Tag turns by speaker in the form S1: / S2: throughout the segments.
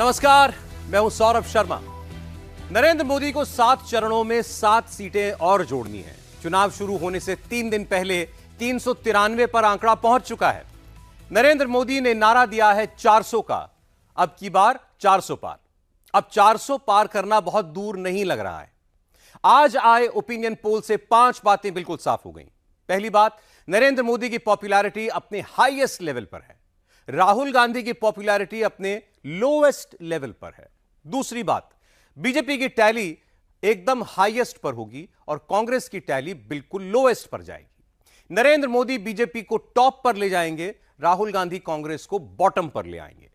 S1: नमस्कार, मैं हूं सौरभ शर्मा। नरेंद्र मोदी को 7 चरणों में 7 सीटें और जोड़नी है। चुनाव शुरू होने से 3 दिन पहले 393 पर आंकड़ा पहुंच चुका है। नरेंद्र मोदी ने नारा दिया है 400 का, अब की बार 400 पार। अब 400 पार करना बहुत दूर नहीं लग रहा है। आज आए ओपिनियन पोल से 5 बातें बिल्कुल साफ हो गई। पहली बात, नरेंद्र मोदी की पॉपुलैरिटी अपने हाईएस्ट लेवल पर है। राहुल गांधी की पॉपुलैरिटी अपने लोएस्ट लेवल पर है। दूसरी बात, बीजेपी की टैली एकदम हाईएस्ट पर होगी और कांग्रेस की टैली बिल्कुल लोएस्ट पर जाएगी। नरेंद्र मोदी बीजेपी को टॉप पर ले जाएंगे, राहुल गांधी कांग्रेस को बॉटम पर ले आएंगे।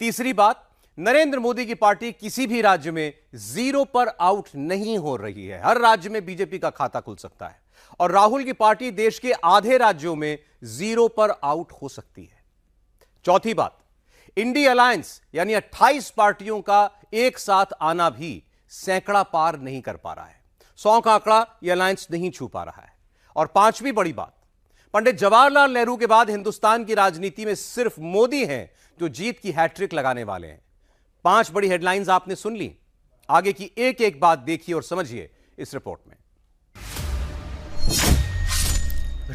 S1: तीसरी बात, नरेंद्र मोदी की पार्टी किसी भी राज्य में 0 पर आउट नहीं हो रही है। हर राज्य में बीजेपी का खाता खुल सकता है और राहुल की पार्टी देश के आधे राज्यों में 0 पर आउट हो सकती है। चौथी बात, इंडी अलायंस यानी 28 पार्टियों का एक साथ आना भी सैकड़ा पार नहीं कर पा रहा है। 100 का आंकड़ा यह अलायंस नहीं छू पा रहा है। और पांचवी बड़ी बात, पंडित जवाहरलाल नेहरू के बाद हिंदुस्तान की राजनीति में सिर्फ मोदी हैं जो जीत की हैट्रिक लगाने वाले हैं। 5 बड़ी हेडलाइंस आपने सुन ली। आगे की एक एक बात देखिए और समझिए इस रिपोर्ट में।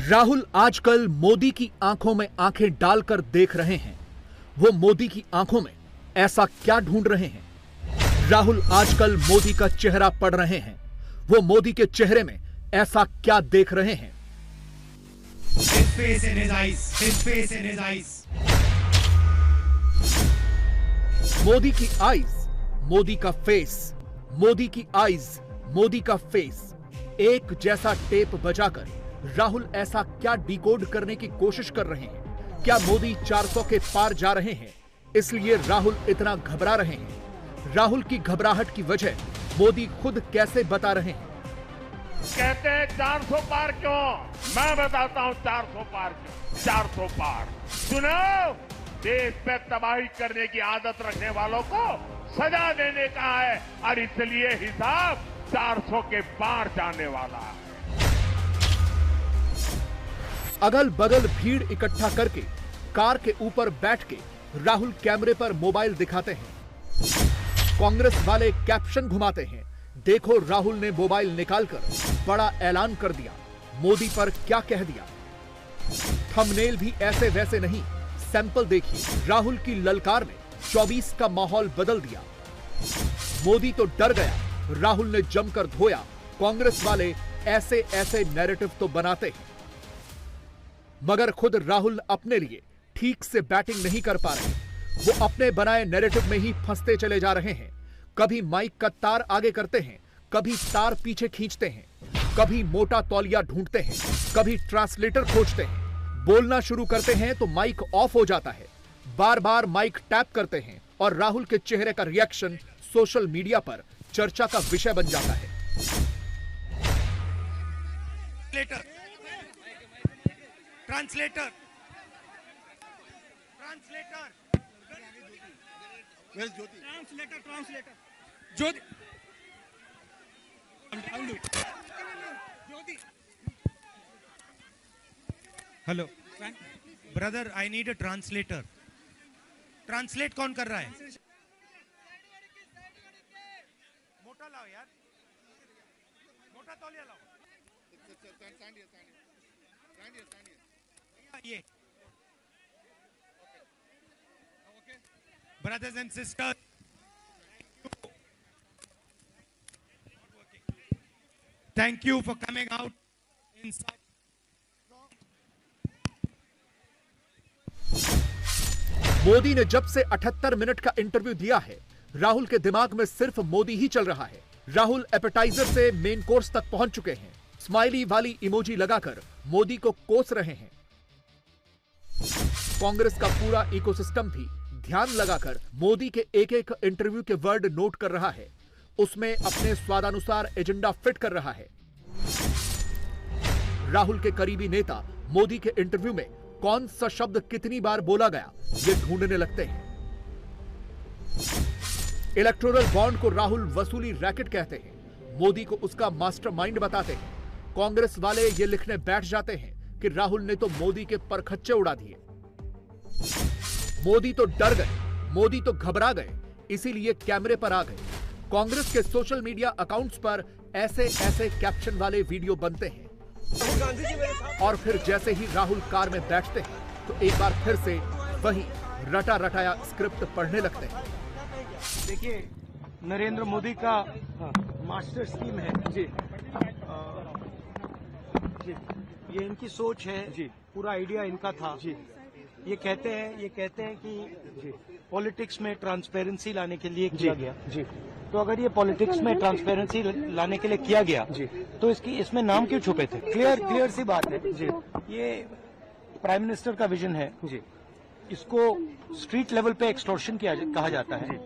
S2: राहुल आजकल मोदी की आंखों में आंखें डालकर देख रहे हैं। वो मोदी की आंखों में ऐसा क्या ढूंढ रहे हैं? राहुल आजकल मोदी का चेहरा पढ़ रहे हैं। वो मोदी के चेहरे में ऐसा क्या देख रहे हैं?
S3: His face in his eyes. His face in his eyes.
S2: Modi की आईज, मोदी का फेस, मोदी की आईज, मोदी का फेस, एक जैसा टेप बजाकर राहुल ऐसा क्या डिकोड करने की कोशिश कर रहे हैं? क्या मोदी 400 के पार जा रहे हैं, इसलिए राहुल इतना घबरा रहे हैं? राहुल की घबराहट की वजह मोदी खुद कैसे बता रहे हैं?
S4: कहते हैं 400 पार क्यों? मैं बताता हूं 400 पार क्यों। 400 पार सुनो, देश पे तबाही करने की आदत रखने वालों को सजा देने का है और इसलिए हिसाब 400 के पार जाने वाला है।
S2: अगल बगल भीड़ इकट्ठा करके कार के ऊपर बैठ के राहुल कैमरे पर मोबाइल दिखाते हैं। कांग्रेस वाले कैप्शन घुमाते हैं, देखो राहुल ने मोबाइल निकालकर बड़ा ऐलान कर दिया, मोदी पर क्या कह दिया। थंबनेल भी ऐसे वैसे नहीं, सैंपल देखिए। राहुल की ललकार ने 24 का माहौल बदल दिया। मोदी तो डर गया, राहुल ने जमकर धोया। कांग्रेस वाले ऐसे ऐसे नैरेटिव तो बनाते हैं, मगर खुद राहुल अपने लिए ठीक से बैटिंग नहीं कर पा रहे। वो अपने बनाए नैरेटिव में ही फंसते चले जा रहे हैं। कभी माइक का तार आगे करते हैं, कभी तार पीछे खींचते हैं, कभी मोटा तौलिया ढूंढते हैं, कभी ट्रांसलेटर खोजते हैं। बोलना शुरू करते हैं तो माइक ऑफ हो जाता है। बार बार माइक टैप करते हैं और राहुल के चेहरे का रिएक्शन सोशल मीडिया पर चर्चा का विषय बन जाता है।
S3: Translator. Where's Jyoti? Translator. Jyoti. Jyoti. Hello. Brother, I need a translator. Translate कौन कर रहा है? मोटा लाओ यार. मोटा तौलिया लाओ. Stand here. ये brothers and sisters, thank you for coming out inside.
S2: Modi ने जब से 78 मिनट का इंटरव्यू दिया है, राहुल के दिमाग में सिर्फ मोदी ही चल रहा है। राहुल एपेटाइजर से मेन कोर्स तक पहुंच चुके हैं। स्माइली वाली इमोजी लगाकर मोदी को कोस रहे हैं। कांग्रेस का पूरा इकोसिस्टम भी ध्यान लगाकर मोदी के एक एक इंटरव्यू के वर्ड नोट कर रहा है। उसमें अपने स्वादानुसार एजेंडा फिट कर रहा है। राहुल के करीबी नेता मोदी के इंटरव्यू में कौन सा शब्द कितनी बार बोला गया, ये ढूंढने लगते हैं। इलेक्टोरल बॉन्ड को राहुल वसूली रैकेट कहते हैं। मोदी को उसका मास्टरमाइंड बताते हैं। कांग्रेस वाले ये लिखने बैठ जाते हैं कि राहुल ने तो मोदी के परखच्चे उड़ा दिए। मोदी तो डर गए, मोदी तो घबरा गए, इसीलिए कैमरे पर आ गए। कांग्रेस के सोशल मीडिया अकाउंट्स पर ऐसे कैप्शन वाले वीडियो बनते हैं और फिर जैसे ही राहुल कार में बैठते हैं तो एक बार फिर से वही रटा रटाया स्क्रिप्ट पढ़ने लगते हैं।
S5: देखिए, नरेंद्र मोदी का मास्टर स्कीम है जी। ये इनकी सोच है जी, पूरा आइडिया इनका था जी। ये कहते हैं कि पॉलिटिक्स में ट्रांसपेरेंसी लाने के लिए किया गया जी। तो अगर ये पॉलिटिक्स में ट्रांसपेरेंसी लाने के लिए किया गया जी, तो इसमें नाम क्यों छुपे थे? क्लियर सी बात है जी। ये प्राइम मिनिस्टर का विजन है जी। इसको स्ट्रीट लेवल पे एक्सटॉर्शन कहा जाता है,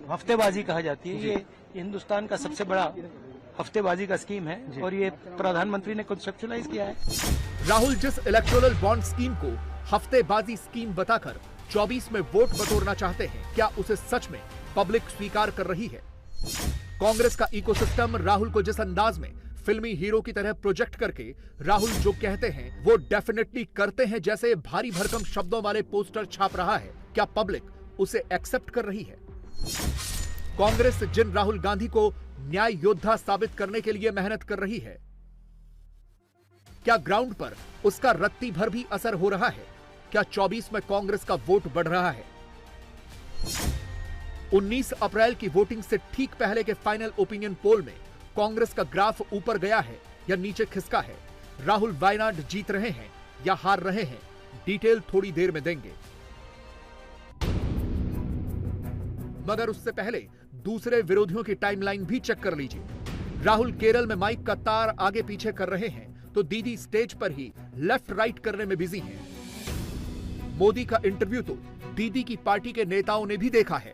S5: हफ्तेबाजी कहा जाती है। ये हिंदुस्तान का सबसे बड़ा हफ्तेबाजी का स्कीम है और ये प्रधानमंत्री ने कंसेप्चुलाइज किया है।
S2: राहुल जिस इलेक्टोरल बॉन्ड स्कीम को हफ्तेबाजी स्कीम बताकर 24 में वोट बटोरना चाहते हैं, क्या उसे सच में पब्लिक स्वीकार कर रही है? कांग्रेस का इकोसिस्टम राहुल को जिस अंदाज में फिल्मी हीरो की तरह प्रोजेक्ट करके राहुल जो कहते हैं वो डेफिनेटली करते हैं जैसे भारी भरकम शब्दों वाले पोस्टर छाप रहा है, क्या पब्लिक उसे एक्सेप्ट कर रही है? कांग्रेस जिन राहुल गांधी को न्याय योद्धा साबित करने के लिए मेहनत कर रही है, क्या ग्राउंड पर उसका रत्ती भर भी असर हो रहा है? क्या 24 में कांग्रेस का वोट बढ़ रहा है? 19 अप्रैल की वोटिंग से ठीक पहले के फाइनल ओपिनियन पोल में कांग्रेस का ग्राफ ऊपर गया है या नीचे खिसका है? राहुल वायनाड जीत रहे हैं या हार रहे हैं? डिटेल थोड़ी देर में देंगे, मगर उससे पहले दूसरे विरोधियों की टाइमलाइन भी चेक कर लीजिए। राहुल केरल में माइक का तार आगे पीछे कर रहे हैं तो दीदी स्टेज पर ही लेफ्ट राइट करने में बिजी हैं। मोदी का इंटरव्यू तो दीदी की पार्टी के नेताओं ने भी देखा है,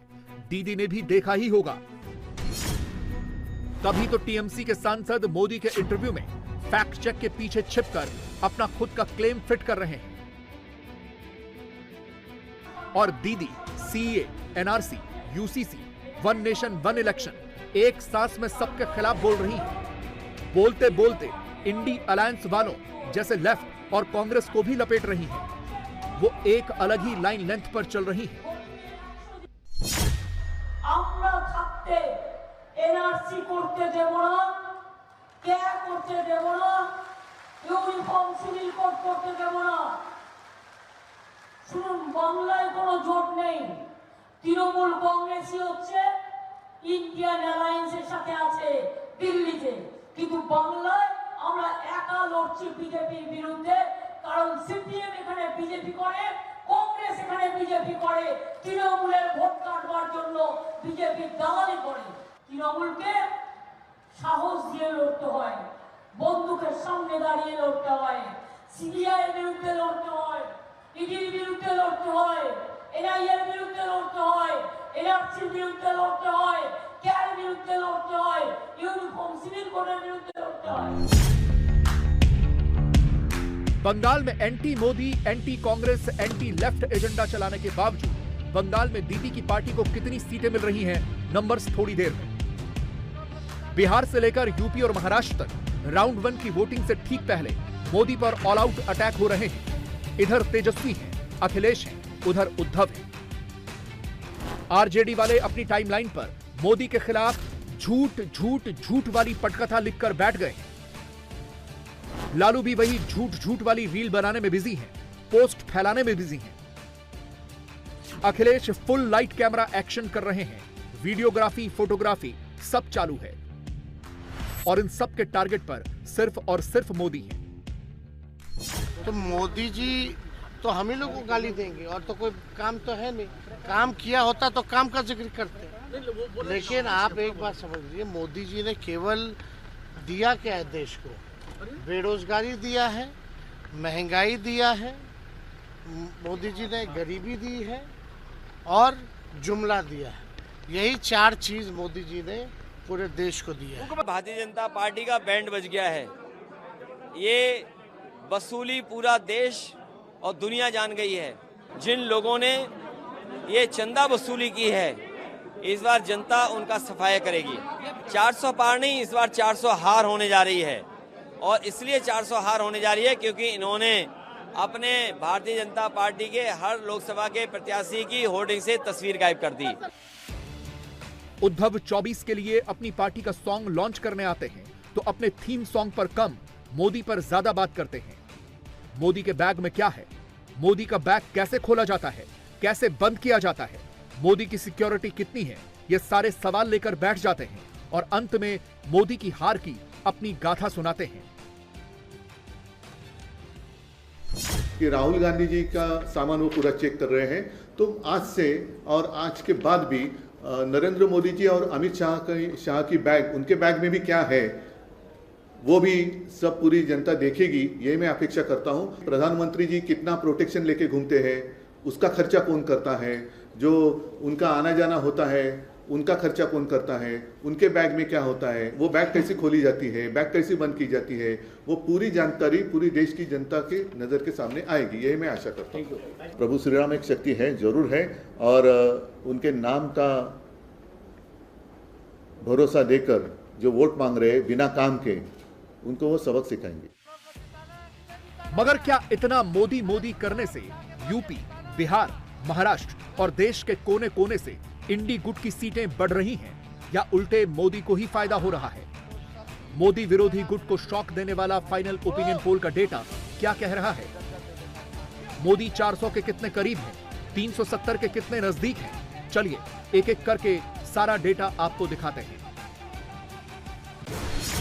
S2: दीदी ने भी देखा ही होगा। तभी तो टीएमसी के सांसद मोदी के इंटरव्यू में फैक्ट चेक के पीछे छिपकर अपना खुद का क्लेम फिट कर रहे हैं और दीदी CA, NRC, UCC, one nation one election एक सांस में सबके खिलाफ बोल रही है। बोलते बोलते इंडी अलायंस वालों जैसे लेफ्ट और कांग्रेस को भी लपेट रही है। वो एक अलग ही लाइन लेंथ पर चल रही है।
S6: एनआरसी করতে দেব না, কে করতে দেব না, ইউনিফর্ম সিভিল কোড করতে দেব না। শুনুন, বাংলায় কোনো জোট নেই। তৃণমূল কংগ্রেসই হচ্ছে ইন্ডিয়ান অ্যালায়েন্সের সাথে আছে দিল্লিতে, কিন্তু বাংলায় আমরা একা লড়ছি বিজেপির বিরুদ্ধে। কারণ সিপিএম এখানে বিজেপি করে, কংগ্রেস এখানে বিজেপি করে, তৃণমূলের ভোট কাটবার জন্য বিজেপি দালালি করে। তৃণমূলকে সাহস দিয়ে লড়তে হয়, বন্দুকের সামনে দাঁড়িয়ে লড়তে হয়, সিবিআই এর বিরুদ্ধে লড়তে হয়, ইডির বিরুদ্ধে লড়তে হয়, এনআইএ এর বিরুদ্ধে লড়তে হয়, এনআরসির বিরুদ্ধে লড়তে হয়, কেয়ার বিরুদ্ধে লড়তে হয়, ইউনিফর্ম সিভিল কোডের বিরুদ্ধে লড়তে হয়।
S2: बंगाल में anti Modi, anti Congress, anti left agenda चलाने के बावजूद बंगाल में दीदी की पार्टी को कितनी सीटें मिल रही हैं, नंबर्स थोड़ी देर में। बिहार से लेकर यूपी और महाराष्ट्र तक राउंड 1 की वोटिंग से ठीक पहले मोदी पर ऑल आउट अटैक हो रहे हैं। इधर तेजस्वी हैं, अखिलेश हैं, उधर उद्धव हैं। आरजेडी वाले अपनी टाइमलाइन पर मोदी के खिलाफ झूठ झूठ झूठ वाली पटकथा लिखकर बैठ गए हैं। लालू भी वही झूठ झूठ वाली रील बनाने में बिजी हैं, पोस्ट फैलाने में बिजी हैं। Akhilesh full light camera action कर रहे हैं, वीडियोग्राफी, फोटोग्राफी सब चालू है और इन सब के टारगेट पर सिर्फ और सिर्फ मोदी है।
S7: तो मोदी जी तो हम ही लोग को गाली देंगे और तो कोई काम तो है नहीं। काम किया होता तो काम का जिक्र करते, लेकिन आप एक बात समझ लीजिए, मोदी जी ने केवल दिया क्या है देश को? बेरोजगारी दिया है, महंगाई दिया है, मोदी जी ने गरीबी दी है और जुमला दिया है। यही 4 चीज मोदी जी ने पूरे देश को दिया है।
S8: भारतीय जनता पार्टी का बैंड बज गया है। ये वसूली पूरा देश और दुनिया जान गई है। जिन लोगों ने ये चंदा वसूली की है, इस बार जनता उनका सफाया करेगी। 400 पार नहीं, इस बार 400 हार होने जा रही है। और इसलिए 400 हार होने जा रही है क्योंकि इन्होंने अपने भारतीय जनता पार्टी के हर लोकसभा के प्रत्याशी की होर्डिंग से तस्वीर गायब कर दी।
S2: उद्धव 24 के लिए अपनी पार्टी का सॉन्ग लॉन्च करने आते हैं तो अपने थीम सॉन्ग पर कम, मोदी पर ज्यादा बात करते हैं। मोदी के बैग में क्या है? मोदी का बैग कैसे खोला जाता है? कैसे बंद किया जाता है? मोदी की सिक्योरिटी कितनी है? ये सारे सवाल लेकर बैठ जाते हैं और अंत में मोदी की हार की अपनी गाथा सुनाते हैं।
S9: कि राहुल गांधी जी का सामान वो पूरा चेक कर रहे हैं, तो आज से और आज के बाद भी नरेंद्र मोदी जी और अमित शाह की बैग, उनके बैग में भी क्या है वो भी सब पूरी जनता देखेगी, ये मैं अपेक्षा करता हूं। प्रधानमंत्री जी कितना प्रोटेक्शन लेके घूमते हैं, उसका खर्चा कौन करता है? जो उनका आना जाना होता है उनका खर्चा कौन करता है? उनके बैग में क्या होता है? वो बैग कैसे खोली जाती है, बैग कैसे बंद की जाती है, वो पूरी जानकारी पूरी देश की जनता के नज़र के सामने आएगी, यही मैं आशा करता हूँ। प्रभु श्री राम एक शक्ति है, जरूर है, और उनके नाम का भरोसा देकर जो वोट मांग रहे हैं बिना काम के, उनको वो सबक सिखाएंगे।
S2: मगर क्या इतना मोदी मोदी करने से यूपी, बिहार, महाराष्ट्र और देश के कोने कोने से इंडी गुट की सीटें बढ़ रही हैं, या उल्टे मोदी को ही फायदा हो रहा है? मोदी विरोधी गुट को शॉक देने वाला फाइनल ओपिनियन पोल का डेटा क्या कह रहा है? मोदी 400 के कितने करीब हैं? 370 के कितने नजदीक हैं? चलिए एक एक करके सारा डेटा आपको दिखाते हैं।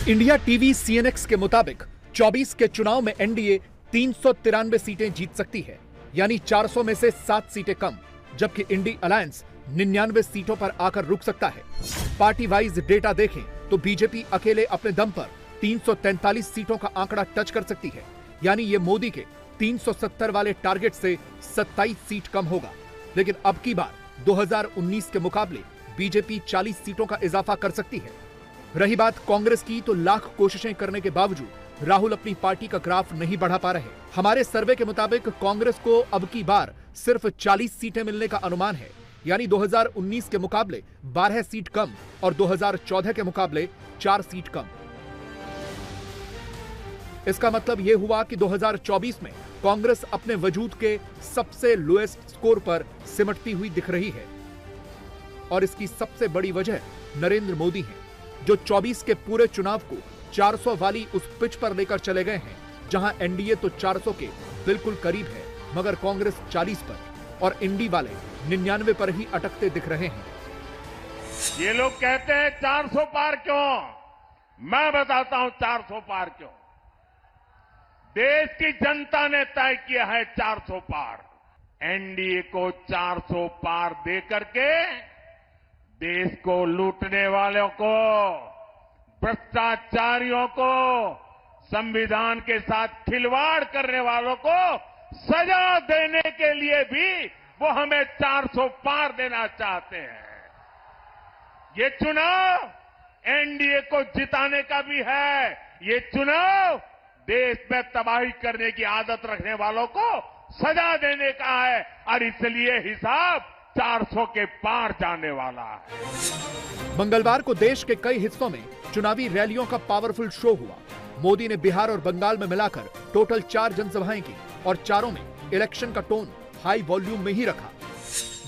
S2: इंडिया टीवी CNX के मुताबिक 24 के चुनाव में एनडीए 393 सीटें जीत सकती है, यानी 400 में से 7 सीटें कम, जबकि इंडी अलायंस 99 सीटों पर आकर रुक सकता है। पार्टी वाइज डेटा देखें तो बीजेपी अकेले अपने दम पर 343 सीटों का आंकड़ा टच कर सकती है, यानी ये मोदी के 370 वाले टारगेट से 27 सीट कम होगा। लेकिन अब की बार 2019 के मुकाबले बीजेपी 40 सीटों का इजाफा कर सकती है। रही बात कांग्रेस की, तो लाख कोशिशें करने के बावजूद राहुल अपनी पार्टी का ग्राफ नहीं बढ़ा पा रहे। हमारे सर्वे के मुताबिक कांग्रेस को अब की बार सिर्फ 40 सीटें मिलने का अनुमान है, यानी 2019 के मुकाबले 12 सीट कम और 2014 के मुकाबले 4 सीट कम। इसका मतलब यह हुआ कि 2024 में कांग्रेस अपने वजूद के सबसे लोएस्ट स्कोर पर सिमटती हुई दिख रही है, और इसकी सबसे बड़ी वजह नरेंद्र मोदी है, जो 24 के पूरे चुनाव को 400 वाली उस पिच पर लेकर चले गए हैं, जहां एनडीए तो 400 के बिल्कुल करीब है, मगर कांग्रेस 40 पर और इंडी वाले 99 पर ही अटकते दिख रहे हैं।
S4: ये लोग कहते हैं 400 पार क्यों? मैं बताता हूं 400 पार क्यों। देश की जनता ने तय किया है 400 पार। एनडीए को 400 पार दे करके देश को लूटने वालों को, भ्रष्टाचारियों को, संविधान के साथ खिलवाड़ करने वालों को सजा देने के लिए भी वो हमें 400 पार देना चाहते हैं। ये चुनाव एनडीए को जिताने का भी है। ये चुनाव देश में तबाही करने की आदत रखने वालों को सजा देने का है, और इसलिए हिसाब 400 के पार जाने वाला है।
S2: मंगलवार को देश के कई हिस्सों में चुनावी रैलियों का पावरफुल शो हुआ। मोदी ने बिहार और बंगाल में मिलाकर टोटल 4 जनसभाएं की, और चारों में इलेक्शन का टोन हाई वॉल्यूम में ही रखा।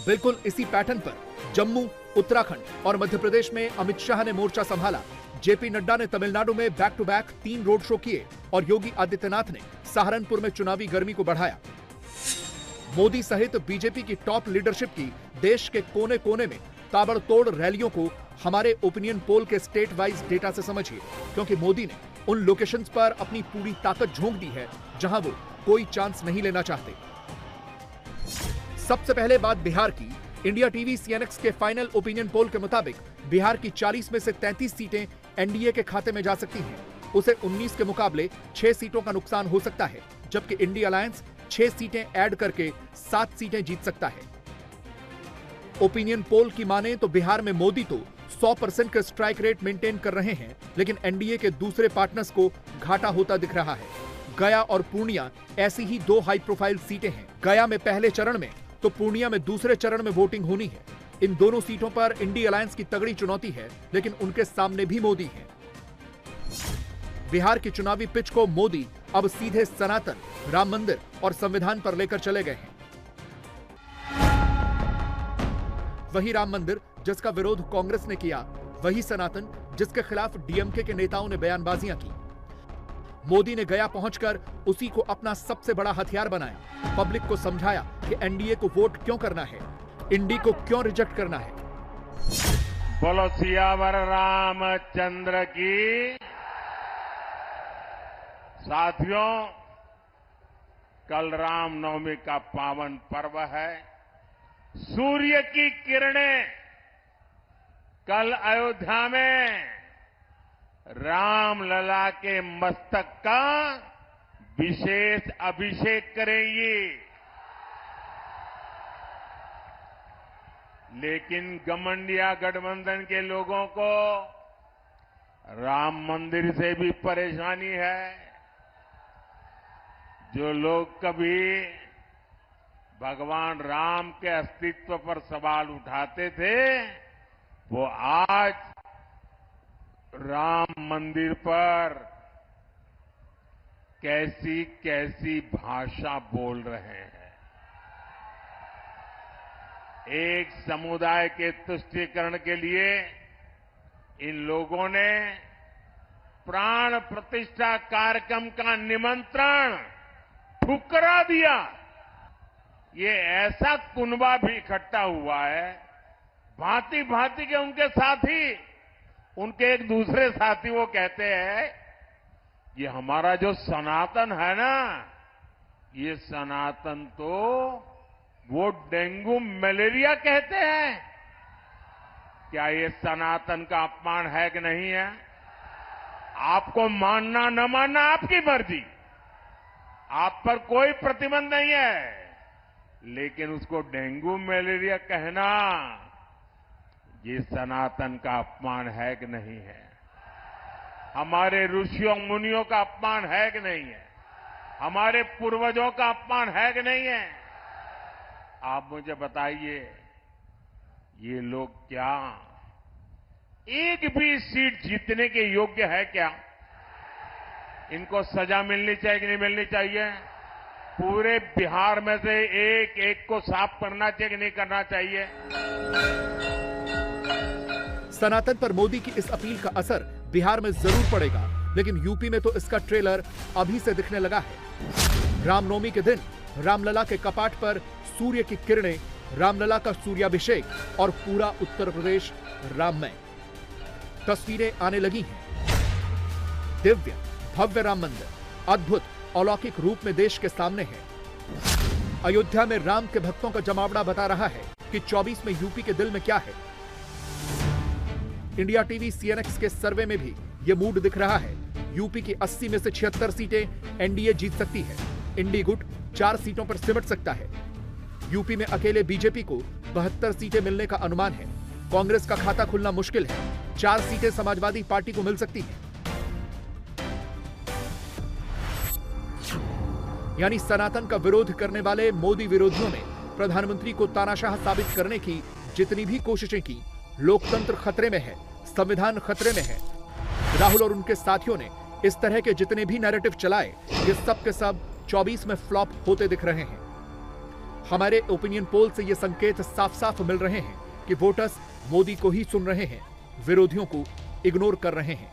S2: बिल्कुल इसी पैटर्न पर जम्मू, उत्तराखंड और मध्य प्रदेश में अमित शाह ने मोर्चा संभाला। जेपी नड्डा ने तमिलनाडु में back to back 3 road show किए, और योगी आदित्यनाथ ने सहारनपुर में चुनावी गर्मी को बढ़ाया। मोदी सहित बीजेपी की टॉप लीडरशिप की देश के कोने कोने में ताबड़तोड़ रैलियों को हमारे ओपिनियन पोल के स्टेट वाइज डेटा से समझिए, क्योंकि मोदी ने उन लोकेशंस पर अपनी पूरी ताकत झोंक दी है जहां वो कोई चांस नहीं लेना चाहते। सबसे पहले बात बिहार की। इंडिया टीवी CNX के फाइनल ओपिनियन पोल के मुताबिक बिहार की 40 में से 33 सीटें एनडीए के खाते में जा सकती हैं। उसे 19 के मुकाबले 6 सीटों का नुकसान हो सकता है, जबकि इंडी अलायंस 6 सीटें ऐड करके 7 सीटें जीत सकता है। ओपिनियन पोल की माने तो बिहार में मोदी तो 100% का स्ट्राइक रेट मेंटेन कर रहे हैं, लेकिन एनडीए के दूसरे पार्टनर्स को घाटा होता दिख रहा है। गया और पूर्णिया ऐसी ही 2 हाई प्रोफाइल सीटें हैं। गया में पहले चरण में तो पूर्णिया में दूसरे चरण में वोटिंग होनी है। इन दोनों सीटों पर इंडी अलायंस की तगड़ी चुनौती है, लेकिन उनके सामने भी मोदी है। बिहार की चुनावी पिच को मोदी अब सीधे सनातन, राम मंदिर और संविधान पर लेकर चले गए हैं। वही राम मंदिर जिसका विरोध कांग्रेस ने किया, वही सनातन जिसके खिलाफ डीएमके के नेताओं ने बयानबाजियां की। मोदी ने गया पहुंचकर उसी को अपना सबसे बड़ा हथियार बनाया, पब्लिक को समझाया कि एनडीए को वोट क्यों करना है, इंडी को क्यों रिजेक्ट करना है।
S4: बोलो सियावर रामचंद्र की। साथियों, कल रामनवमी का पावन पर्व है। सूर्य की किरणें कल अयोध्या में रामलला के मस्तक का विशेष अभिषेक करेंगी। लेकिन गमंडिया गठबंधन के लोगों को राम मंदिर से भी परेशानी है। जो लोग कभी भगवान राम के अस्तित्व पर सवाल उठाते थे, वो आज राम मंदिर पर कैसी कैसी भाषा बोल रहे हैं। एक समुदाय के तुष्टीकरण के लिए इन लोगों ने प्राण प्रतिष्ठा कार्यक्रम का निमंत्रण ठुकरा दिया। ये ऐसा कुनबा भी इकट्ठा हुआ है, भांति भांति के उनके साथी, उनके एक दूसरे साथी वो कहते हैं ये हमारा जो सनातन है ना, ये सनातन तो वो डेंगू मलेरिया कहते हैं। क्या ये सनातन का अपमान है कि नहीं है? आपको मानना न मानना आपकी मर्जी, आप पर कोई प्रतिबंध नहीं है, लेकिन उसको डेंगू मलेरिया कहना ये सनातन का अपमान है कि नहीं है? हमारे ऋषियों मुनियों का अपमान है कि नहीं है? हमारे पूर्वजों का अपमान है कि नहीं है? आप मुझे बताइए, ये लोग क्या एक भी सीट जीतने के योग्य है क्या? इनको सजा मिलनी चाहिए कि नहीं मिलनी चाहिए? पूरे बिहार में से एक एक को साफ करना चाहिए कि नहीं करना चाहिए?
S2: सनातन पर मोदी की इस अपील का असर बिहार में जरूर पड़ेगा, लेकिन यूपी में तो इसका ट्रेलर अभी से दिखने लगा है। रामनवमी के दिन रामलला के कपाट पर सूर्य की किरणें, रामलला का सूर्याभिषेक और पूरा उत्तर प्रदेश राममय। तस्वीरें आने लगी हैं। दिव्य भव्य राम मंदिर अद्भुत अलौकिक रूप में देश के सामने है। अयोध्या में राम के भक्तों का जमावड़ा बता रहा है कि 24 में यूपी के दिल में क्या है। इंडिया टीवी सीएनएक्स के सर्वे में भी यह मूड दिख रहा है। यूपी की 80 में से 76 सीटें एनडीए जीत सकती है। इंडी गुट 4 सीटों पर सिमट सकता है। यूपी में अकेले बीजेपी को 72 सीटें मिलने का अनुमान है। कांग्रेस का खाता खुलना मुश्किल है। 4 सीटें समाजवादी पार्टी को मिल सकती हैं। यानी सनातन का विरोध करने वाले मोदी विरोधियों ने प्रधानमंत्री को तानाशाह साबित करने की जितनी भी कोशिशें की, लोकतंत्र खतरे में है, संविधान खतरे में है। राहुल और उनके साथियों ने इस तरह के जितने भी नैरेटिव चलाए, ये सब के सब 24 में फ्लॉप होते दिख रहे हैं। हमारे ओपिनियन पोल से ये संकेत साफ साफ मिल रहे हैं कि वोटर्स मोदी को ही सुन रहे हैं, विरोधियों को इग्नोर कर रहे हैं।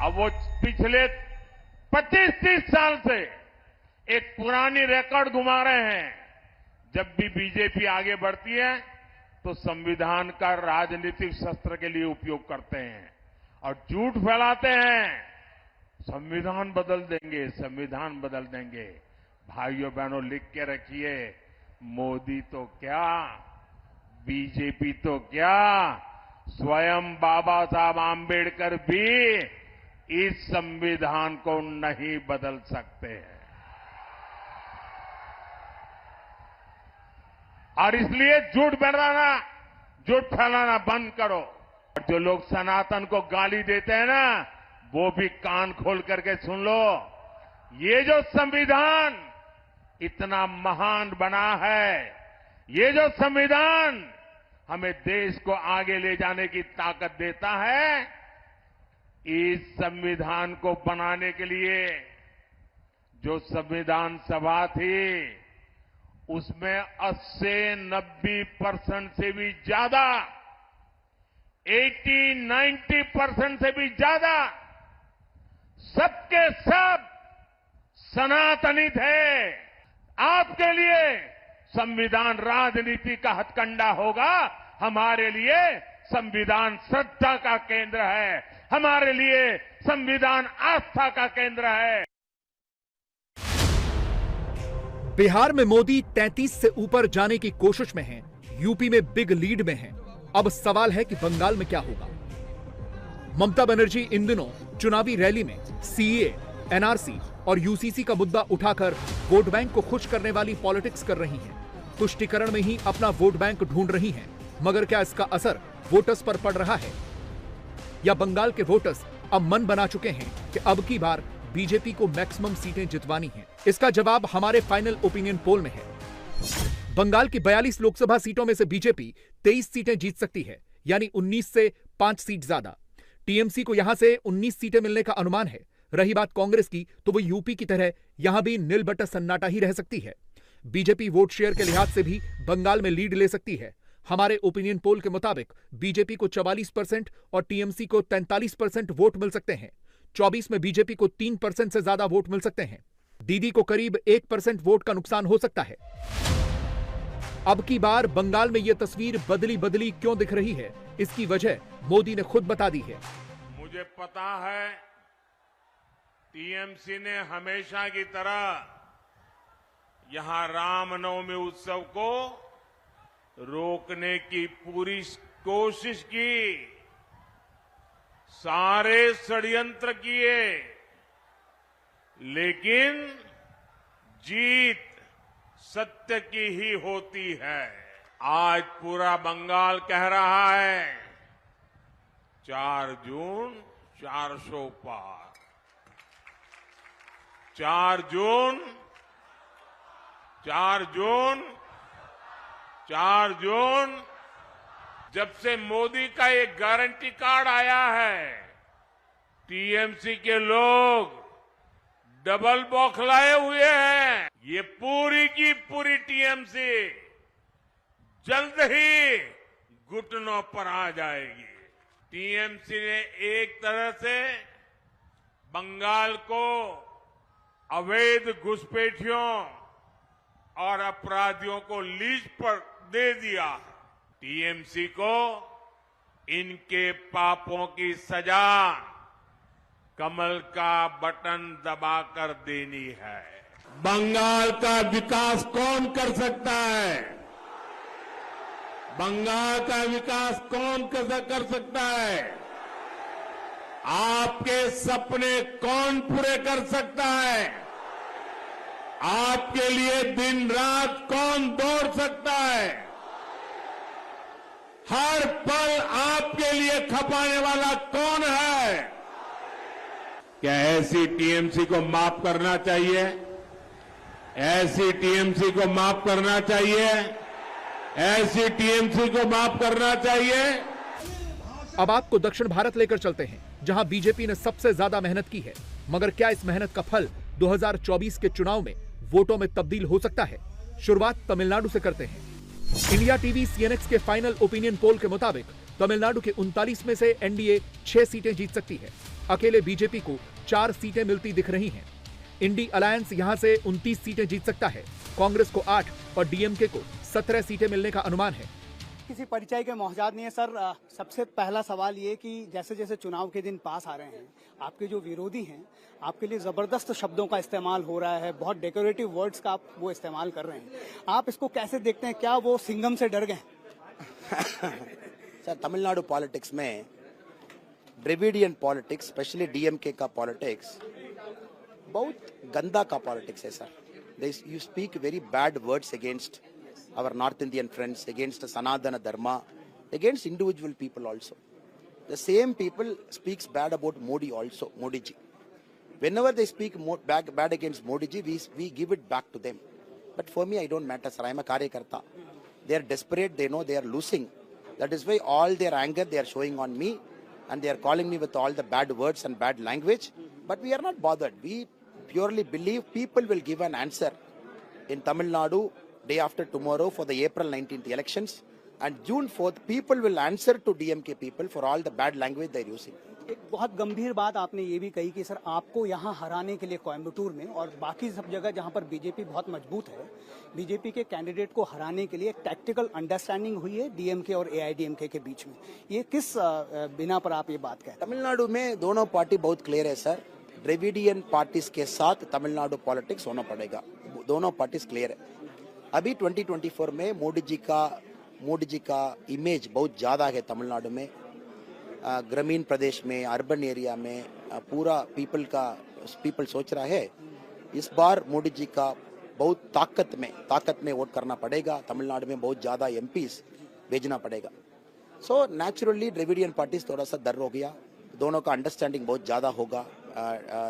S4: अब वो पिछले 25-30 साल से एक पुरानी रिकॉर्ड घुमा रहे हैं। जब भी बीजेपी आगे बढ़ती है तो संविधान का राजनीतिक शस्त्र के लिए उपयोग करते हैं और झूठ फैलाते हैं। संविधान बदल देंगे, संविधान बदल देंगे। भाइयों बहनों, लिख के रखिए, मोदी तो क्या, बीजेपी तो क्या, स्वयं बाबा साहब आंबेडकर भी इस संविधान को नहीं बदल सकते हैं। और इसलिए झूठ फैलाना बंद करो। और जो लोग सनातन को गाली देते हैं ना, वो भी कान खोल करके सुन लो। ये जो संविधान इतना महान बना है, ये जो संविधान हमें देश को आगे ले जाने की ताकत देता है, इस संविधान को बनाने के लिए जो संविधान सभा थी उसमें 80-90% से भी ज्यादा 80-90% से भी ज्यादा सबके सब सनातनी थे। आपके लिए संविधान राजनीति का हथकंडा होगा, हमारे लिए संविधान श्रद्धा का केंद्र है, हमारे लिए संविधान आस्था का केंद्र है।
S2: बिहार में मोदी 33 से ऊपर जाने की कोशिश में हैं, यूपी में बिग लीड में हैं। अब सवाल है कि बंगाल में क्या होगा। ममता बनर्जी इन दिनों चुनावी रैली में सीए, एनआरसी और यूसीसी का मुद्दा उठाकर वोट बैंक को खुश करने वाली पॉलिटिक्स कर रही हैं। तुष्टीकरण में ही अपना वोट बैंक ढूंढ रही हैं। मगर क्या इसका असर वोटर्स पर पड़ रहा है, या बंगाल के वोटर्स अब मन बना चुके हैं कि अब की बार बीजेपी को मैक्सिमम सीटें जितवानी हैं? इसका जवाब हमारे फाइनल ओपिनियन पोल में है। बंगाल की 42 लोकसभा सीटों में से बीजेपी 23 सीटें जीत सकती है, यानी 19 से 5 सीट ज्यादा। टीएमसी को यहां से 19 सीटें मिलने का अनुमान है। रही बात कांग्रेस की, तो वो यूपी की तरह यहां भी नील बटा सन्नाटा ही रह सकती है। बीजेपी वोट शेयर के लिहाज से भी बंगाल में लीड ले सकती है। हमारे ओपिनियन पोल के मुताबिक बीजेपी को 44% और टीएमसी को 43% वोट मिल सकते हैं। 24 में बीजेपी को 3% से ज्यादा वोट मिल सकते हैं। दीदी को करीब 1% वोट का नुकसान हो सकता है। अब की बार बंगाल में यह तस्वीर बदली क्यों दिख रही है, इसकी वजह मोदी ने खुद बता दी है।
S4: मुझे पता है टीएमसी ने हमेशा की तरह यहां रामनवमी उत्सव को रोकने की पूरी कोशिश की, सारे षड्यंत्र किए, लेकिन जीत सत्य की ही होती है। आज पूरा बंगाल कह रहा है 4 जून 400 पार, 4 जून जब से मोदी का एक गारंटी कार्ड आया है, टीएमसी के लोग डबल बौखलाए हुए हैं। ये पूरी की पूरी टीएमसी जल्द ही घुटनों पर आ जाएगी। टीएमसी ने एक तरह से बंगाल को अवैध घुसपैठियों और अपराधियों को लीज पर दे दिया। टीएमसी को इनके पापों की सजा कमल का बटन दबाकर देनी है। बंगाल का विकास कौन कर सकता है? बंगाल का विकास कौन कर सकता है? आपके सपने कौन पूरे कर सकता है? आपके लिए दिन रात कौन दौड़ सकता है? हर पल आपके लिए खपाने वाला कौन है? क्या ऐसी टीएमसी को माफ करना चाहिए? ऐसी टीएमसी को माफ करना चाहिए? ऐसी टीएमसी को माफ करना चाहिए?
S2: अब आपको दक्षिण भारत लेकर चलते हैं, जहां बीजेपी ने सबसे ज्यादा मेहनत की है। मगर क्या इस मेहनत का फल 2024 के चुनाव में वोटों में तब्दील हो सकता है? शुरुआत तमिलनाडु से करते हैं। इंडिया टीवी सीएनएक्स के फाइनल ओपिनियन पोल के मुताबिक तमिलनाडु के 39 में से एनडीए 6 सीटें जीत सकती है। अकेले बीजेपी को 4 सीटें मिलती दिख रही हैं। इंडी अलायंस यहां से 29 सीटें जीत सकता है। कांग्रेस को 8 और डीएमके को 17 सीटें मिलने का अनुमान है।
S10: किसी परिचय के मोहताज नहीं है सर। सबसे पहला सवाल ये कि जैसे जैसे चुनाव के दिन पास आ रहे हैं, आपके जो विरोधी हैं, आपके लिए जबरदस्त शब्दों का इस्तेमाल हो रहा है, बहुत डेकोरेटिव वर्ड्स का आप वो इस्तेमाल कर रहे हैं। आप इसको कैसे देखते हैं? क्या वो सिंघम से डर गए?
S11: सर, तमिलनाडु पॉलिटिक्स में ड्रेविडियन पॉलिटिक्स, स्पेशली डीएमके का पॉलिटिक्स बहुत गंदा का पॉलिटिक्स है sir. You speak very bad words against our North Indian friends, against Sanatana Dharma, against individual people also. The same people speaks bad about Modi also, Modi ji. Whenever they speak bad against Modi ji, we give it back to them. But for me, I don't matter, sir. I am a Karyakarta. They are desperate. They know they are losing. That is why all their anger they are showing on me. and they are calling me with all the bad words and bad language. But we are not bothered. We purely believe people will give an answer in Tamil Nadu day after tomorrow for the April 19th elections. And June 4th, people will answer to DMK people for all the bad language they are using.
S10: एक बहुत गंभीर बात आपने ये भी कही कि sir आपको यहाँ हराने के लिए कोयम्बटूर में और बाकी सब जगह जहाँ पर बीजेपी बहुत मजबूत है, बीजेपी के कैंडिडेट को हराने के लिए एक टैक्टिकल अंडरस्टैंडिंग हुई है डीएमके और एआईडीएमके के बीच में। ये किस बिना पर आप ये बात कहते हैं?
S11: तमिलनाडु में दोनों पार्टी बहुत क्लियर है सर। द्रविडियन पार्टीज के साथ तमिलनाडु पॉलिटिक्स होना पड़ेगा, दोनों पार्टीज क्लियर है। अभी 2024 में मोदी जी का इमेज बहुत ज्यादा है तमिलनाडु में, ग्रामीण प्रदेश में, अर्बन एरिया में पूरा पीपल सोच रहा है इस बार मोदी जी का बहुत ताकत में वोट करना पड़ेगा। तमिलनाडु में बहुत ज्यादा एमपीज भेजना पड़ेगा। सो नेचुरली द्रविडियन पार्टीज थोड़ा सा डर हो गया, दोनों का अंडरस्टैंडिंग बहुत ज्यादा होगा,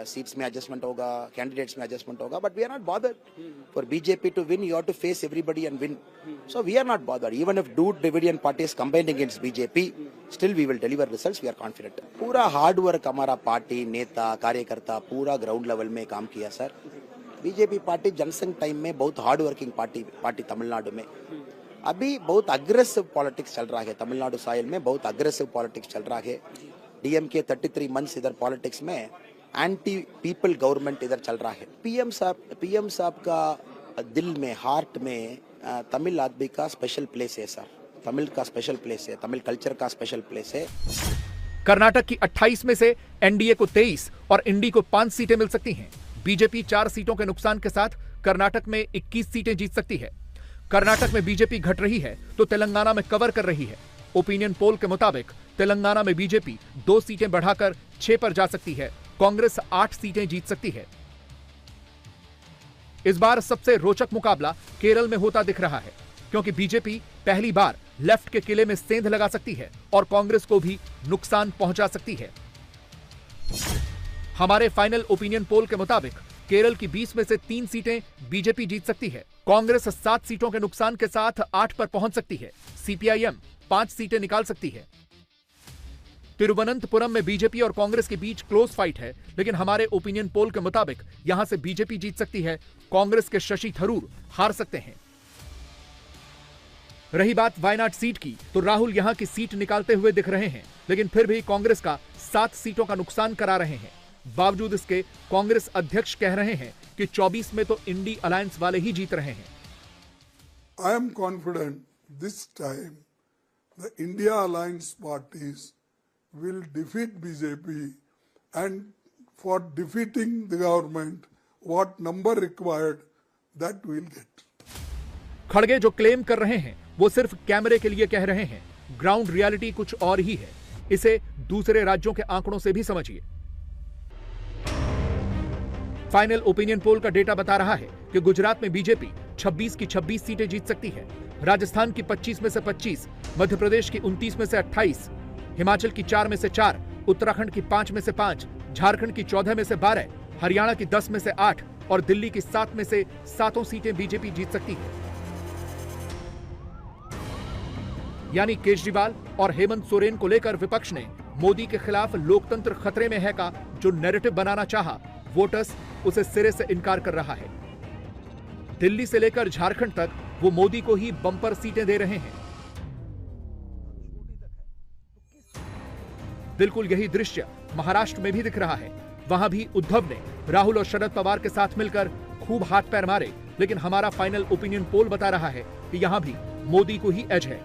S11: सीट्स में एडजस्टमेंट होगा, कैंडिडेट्स में एडजस्टमेंट होगा। But we are not bothered. For BJP to win you have to face everybody and win. So we are not bothered. Even if two Dravidian parties combined against BJP, still we will deliver results. We are confident. पूरा hard work हमारा party नेता कार्यकर्ता पूरा ground level में काम किया sir. BJP party Jana Sangh time में बहुत हार्ड वर्किंग पार्टी तमिलनाडु में। अभी बहुत अग्रेसिव पॉलिटिक्स चल रहा है तमिलनाडु साइल में, बहुत अग्रेसिव पॉलिटिक्स चल रहा है। डीएमके 33 मंथ्स इधर पॉलिटिक्स में एंटी पीपल गवर्नमेंट इधर चल रहा है। पीएम साहब का दिल में, हार्ट में तमिल आदमी का स्पेशल प्लेस है सर। तमिल का स्पेशल प्लेस है, तमिल कल्चर का स्पेशल प्लेस है।
S2: कर्नाटक की 28 में से एनडीए को 23 और इंडी को 5 सीटें मिल सकती हैं। बीजेपी 4 सीटों के नुकसान के साथ कर्नाटक में 21 सीटें जीत सकती है। कर्नाटक में बीजेपी घट रही है तो तेलंगाना में कवर कर रही है। ओपिनियन पोल के मुताबिक तेलंगाना में बीजेपी 2 सीटें बढ़ाकर 6 पर जा सकती है। कांग्रेस 8 सीटें जीत सकती है। इस बार सबसे रोचक मुकाबला केरल में होता दिख रहा है, क्योंकि बीजेपी पहली बार लेफ्ट के किले में सेंध लगा सकती है और कांग्रेस को भी नुकसान पहुंचा सकती है। हमारे फाइनल ओपिनियन पोल के मुताबिक केरल की 20 में से 3 सीटें बीजेपी जीत सकती है। कांग्रेस 7 सीटों के नुकसान के साथ 8 पर पहुंच सकती है। सीपीआईएम 5 सीटें निकाल सकती है। तिरुवनंतपुरम में बीजेपी और कांग्रेस के बीच क्लोज फाइट है, लेकिन हमारे ओपिनियन पोल के मुताबिक यहां से बीजेपी जीत सकती है। कांग्रेस के शशि थरूर हार सकते हैं। रही बात वायनाड सीट की, तो राहुल यहां की सीट निकालते हुए दिख रहे हैं, लेकिन फिर भी कांग्रेस का 7 सीटों का नुकसान करा रहे हैं। बावजूद इसके कांग्रेस अध्यक्ष कह रहे हैं कि 24 में तो इंडी अलायंस वाले ही जीत रहे हैं।
S12: I am confident this time the India alliance parties will defeat BJP, and for defeating the government, what number required, that we'll get.
S2: खड़गे जो क्लेम कर रहे हैं वो सिर्फ कैमरे के लिए कह रहे हैं, ग्राउंड रियलिटी कुछ और ही है। इसे दूसरे राज्यों के आंकड़ों से भी समझिए। फाइनल ओपिनियन पोल का डेटा बता रहा है कि गुजरात में बीजेपी 26 की 26 सीटें जीत सकती है, राजस्थान की 25 में से 25, मध्य प्रदेश की 29 में से 28, हिमाचल की 4 में से 4, उत्तराखंड की 5 में से 5, झारखंड की 14 में से 12, हरियाणा की 10 में से 8 और दिल्ली की 7 में से 7 सीटें बीजेपी जीत सकती है। यानी केजरीवाल और हेमंत सोरेन को लेकर विपक्ष ने मोदी के खिलाफ लोकतंत्र खतरे में है का जो नैरेटिव बनाना चाहा, वोटर्स उसे सिरे से इनकार कर रहा है। दिल्ली से लेकर झारखंड तक वो मोदी को ही बम्पर सीटें दे रहे हैं। बिल्कुल यही दृश्य महाराष्ट्र में भी दिख रहा है। वहां भी उद्धव ने राहुल और शरद पवार के साथ मिलकर खूब हाथ पैर मारे, लेकिन हमारा फाइनल ओपिनियन पोल बता रहा है कि यहां भी मोदी को ही एज है।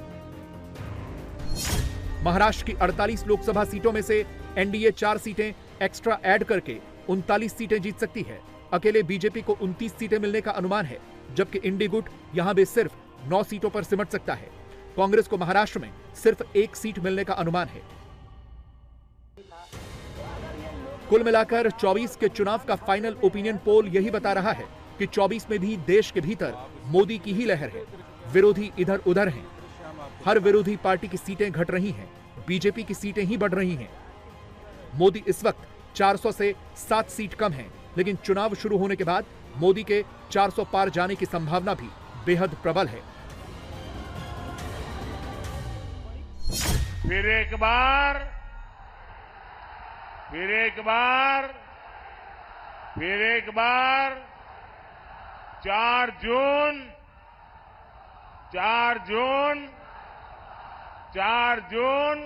S2: महाराष्ट्र की 48 लोकसभा सीटों में से एनडीए 4 सीटें एक्स्ट्रा ऐड करके 39 सीटें जीत सकती है। अकेले बीजेपी को 29 सीटें मिलने का अनुमान है, जबकि इंडी गुट यहां भी सिर्फ 9 सीटों पर सिमट सकता है। कांग्रेस को महाराष्ट्र में सिर्फ 1 सीट मिलने का अनुमान है। कुल मिलाकर 24 के चुनाव का फाइनल ओपिनियन पोल यही बता रहा है कि 24 में भी देश के भीतर मोदी की ही लहर है। विरोधी इधर उधर हैं। हर विरोधी पार्टी की सीटें घट रही हैं, बीजेपी की सीटें ही बढ़ रही हैं। मोदी इस वक्त 400 से 7 सीट कम है, लेकिन चुनाव शुरू होने के बाद मोदी के 400 पार जाने की संभावना भी बेहद प्रबल है।
S4: फिर एक बार फिर एक बार 4 जून 4 जून